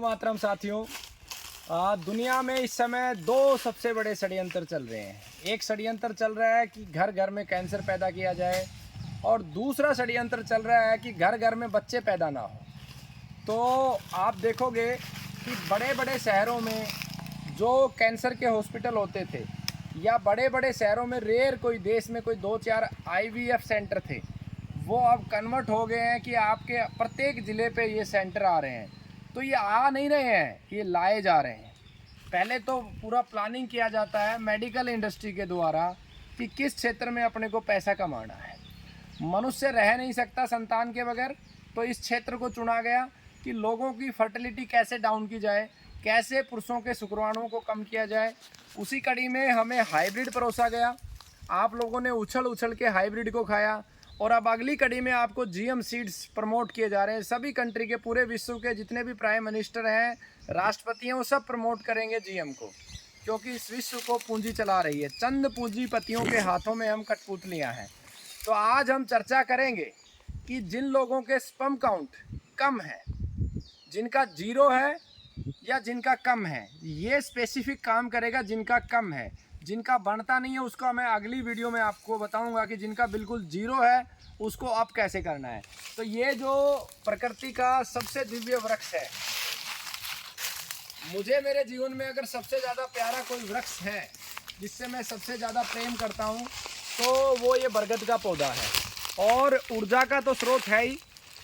मातरम साथियों, दुनिया में इस समय दो सबसे बड़े षड्यंत्र चल रहे हैं। एक षड्यंत्र चल रहा है कि घर घर में कैंसर पैदा किया जाए और दूसरा षड्यंत्र चल रहा है कि घर घर में बच्चे पैदा ना हो। तो आप देखोगे कि बड़े बड़े शहरों में जो कैंसर के हॉस्पिटल होते थे या बड़े बड़े शहरों में रेयर कोई देश में कोई 2-4 IVF सेंटर थे, वो अब कन्वर्ट हो गए हैं कि आपके प्रत्येक ज़िले पे ये सेंटर आ रहे हैं। तो ये आ नहीं रहे हैं, ये लाए जा रहे हैं। पहले तो पूरा प्लानिंग किया जाता है मेडिकल इंडस्ट्री के द्वारा कि किस क्षेत्र में अपने को पैसा कमाना है। मनुष्य रह नहीं सकता संतान के बगैर, तो इस क्षेत्र को चुना गया कि लोगों की फर्टिलिटी कैसे डाउन की जाए, कैसे पुरुषों के शुक्राणुओं को कम किया जाए। उसी कड़ी में हमें हाइब्रिड परोसा गया। आप लोगों ने उछल उछल के हाइब्रिड को खाया और अब अगली कड़ी में आपको GM सीड्स प्रमोट किए जा रहे हैं। सभी कंट्री के, पूरे विश्व के जितने भी प्राइम मिनिस्टर हैं, राष्ट्रपति हैं, वो सब प्रमोट करेंगे GM को, क्योंकि इस विश्व को पूंजी चला रही है। चंद पूंजीपतियों के हाथों में हम कठपुतलियाँ हैं। तो आज हम चर्चा करेंगे कि जिन लोगों के स्पर्म काउंट कम है, जिनका 0 है या जिनका कम है, ये स्पेसिफिक काम करेगा। जिनका कम है, जिनका बनता नहीं है, उसका मैं अगली वीडियो में आपको बताऊंगा कि जिनका बिल्कुल 0 है उसको अप कैसे करना है। तो ये जो प्रकृति का सबसे दिव्य वृक्ष है, मुझे मेरे जीवन में अगर सबसे ज़्यादा प्यारा कोई वृक्ष है जिससे मैं सबसे ज़्यादा प्रेम करता हूँ, तो वो ये बरगद का पौधा है। और ऊर्जा का तो स्रोत है ही,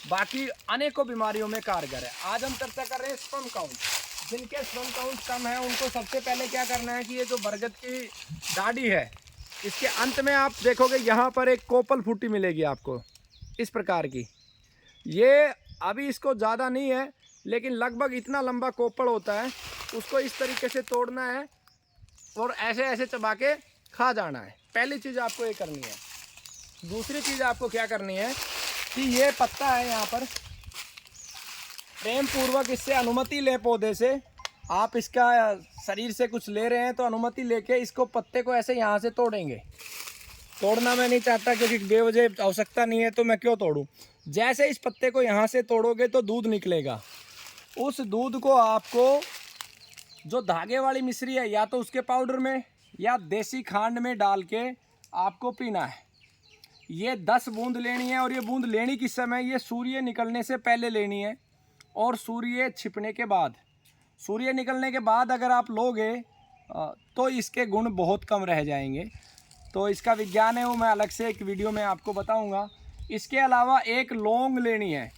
बाकी अनेकों बीमारियों में कारगर है। आज हम चर्चा कर रहे हैं स्पर्म काउंट। जिनके स्पर्म काउंट कम है उनको सबसे पहले क्या करना है कि ये जो बरगद की डाढ़ी है, इसके अंत में आप देखोगे यहाँ पर एक कोपल फूटी मिलेगी आपको इस प्रकार की। ये अभी इसको ज़्यादा नहीं है, लेकिन लगभग इतना लंबा कोपल होता है। उसको इस तरीके से तोड़ना है और ऐसे ऐसे चबा के खा जाना है। पहली चीज़ आपको ये करनी है। दूसरी चीज़ आपको क्या करनी है कि ये पत्ता है, यहाँ पर प्रेम पूर्वक इससे अनुमति ले, पौधे से आप इसका शरीर से कुछ ले रहे हैं तो अनुमति लेके इसको पत्ते को ऐसे यहाँ से तोड़ेंगे। तोड़ना मैं नहीं चाहता क्योंकि बेवजह आवश्यकता नहीं है, तो मैं क्यों तोड़ूं। जैसे इस पत्ते को यहाँ से तोड़ोगे तो दूध निकलेगा। उस दूध को आपको जो धागे वाली मिश्री है, या तो उसके पाउडर में या देसी खांड में डाल के आपको पीना है। ये 10 बूंद लेनी है और ये बूंद लेनी किस समय, ये सूर्य निकलने से पहले लेनी है और सूर्य छिपने के बाद। सूर्य निकलने के बाद अगर आप लोगे तो इसके गुण बहुत कम रह जाएंगे। तो इसका विज्ञान है, वो मैं अलग से एक वीडियो में आपको बताऊंगा। इसके अलावा एक लौंग लेनी है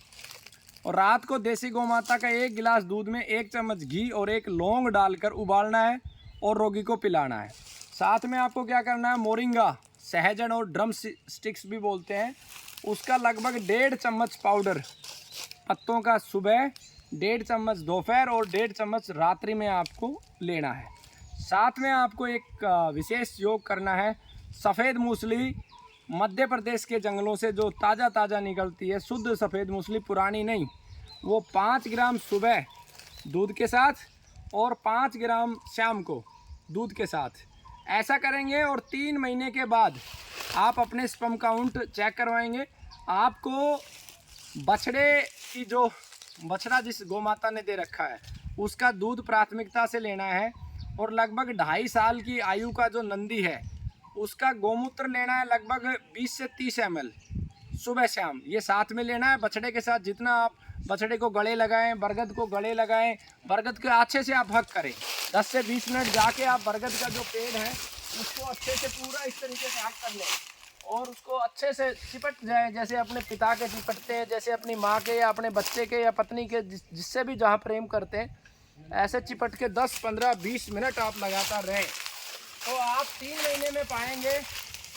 और रात को देसी गौमाता का 1 गिलास दूध में 1 चम्मच घी और 1 लौंग डालकर उबालना है और रोगी को पिलाना है। साथ में आपको क्या करना है, मोरिंगा, सहजन और ड्रम स्टिक्स भी बोलते हैं, उसका लगभग 1.5 चम्मच पाउडर पत्तों का सुबह, 1.5 चम्मच दोपहर और 1.5 चम्मच रात्रि में आपको लेना है। साथ में आपको एक विशेष योग करना है। सफ़ेद मूसली मध्य प्रदेश के जंगलों से जो ताज़ा ताज़ा निकलती है, शुद्ध सफ़ेद मूसली, पुरानी नहीं, वो 5 ग्राम सुबह दूध के साथ और 5 ग्राम शाम को दूध के साथ ऐसा करेंगे और 3 महीने के बाद आप अपने स्पर्म काउंट चेक करवाएंगे। आपको बछड़े की जो बछड़ा जिस गौमाता ने दे रखा है उसका दूध प्राथमिकता से लेना है और लगभग 2.5 साल की आयु का जो नंदी है उसका गौमूत्र लेना है लगभग 20 से 30 ml सुबह शाम। ये साथ में लेना है बछड़े के साथ। जितना आप बछड़े को गले लगाएं, बरगद को गले लगाएं, बरगद के अच्छे से आप हक करें। 10 से 20 मिनट जाके आप बरगद का जो पेड़ है उसको अच्छे से पूरा इस तरीके से हक कर लें और उसको अच्छे से चिपट जाए, जैसे अपने पिता के चिपटते हैं, जैसे अपनी माँ के या अपने बच्चे के या पत्नी के, जिससे भी जहाँ प्रेम करते हैं, ऐसे चिपट के 10, 15, 20 मिनट आप लगातार रहें। तो आप 3 महीने में पाएंगे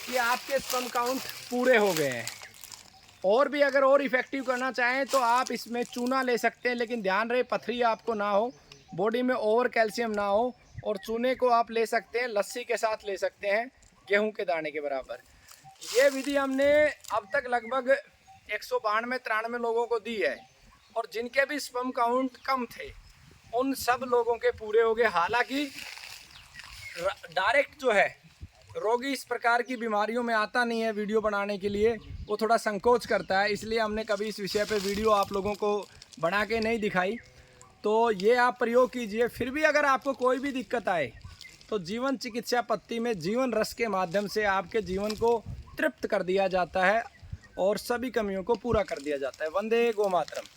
कि आपके स्पर्म काउंट पूरे हो गए हैं। और भी अगर और इफ़ेक्टिव करना चाहें तो आप इसमें चूना ले सकते हैं, लेकिन ध्यान रहे पथरी आपको ना हो, बॉडी में ओवर कैल्शियम ना हो। और चूने को आप ले सकते हैं, लस्सी के साथ ले सकते हैं, गेहूं के दाने के बराबर। ये विधि हमने अब तक लगभग 192-93 लोगों को दी है और जिनके भी स्पर्म काउंट कम थे उन सब लोगों के पूरे हो गए। हालांकि डायरेक्ट जो है रोगी इस प्रकार की बीमारियों में आता नहीं है वीडियो बनाने के लिए, वो थोड़ा संकोच करता है, इसलिए हमने कभी इस विषय पे वीडियो आप लोगों को बना के नहीं दिखाई। तो ये आप प्रयोग कीजिए। फिर भी अगर आपको कोई भी दिक्कत आए तो जीवन चिकित्सा पत्ती में जीवन रस के माध्यम से आपके जीवन को तृप्त कर दिया जाता है और सभी कमियों को पूरा कर दिया जाता है। वंदे गो मातरम।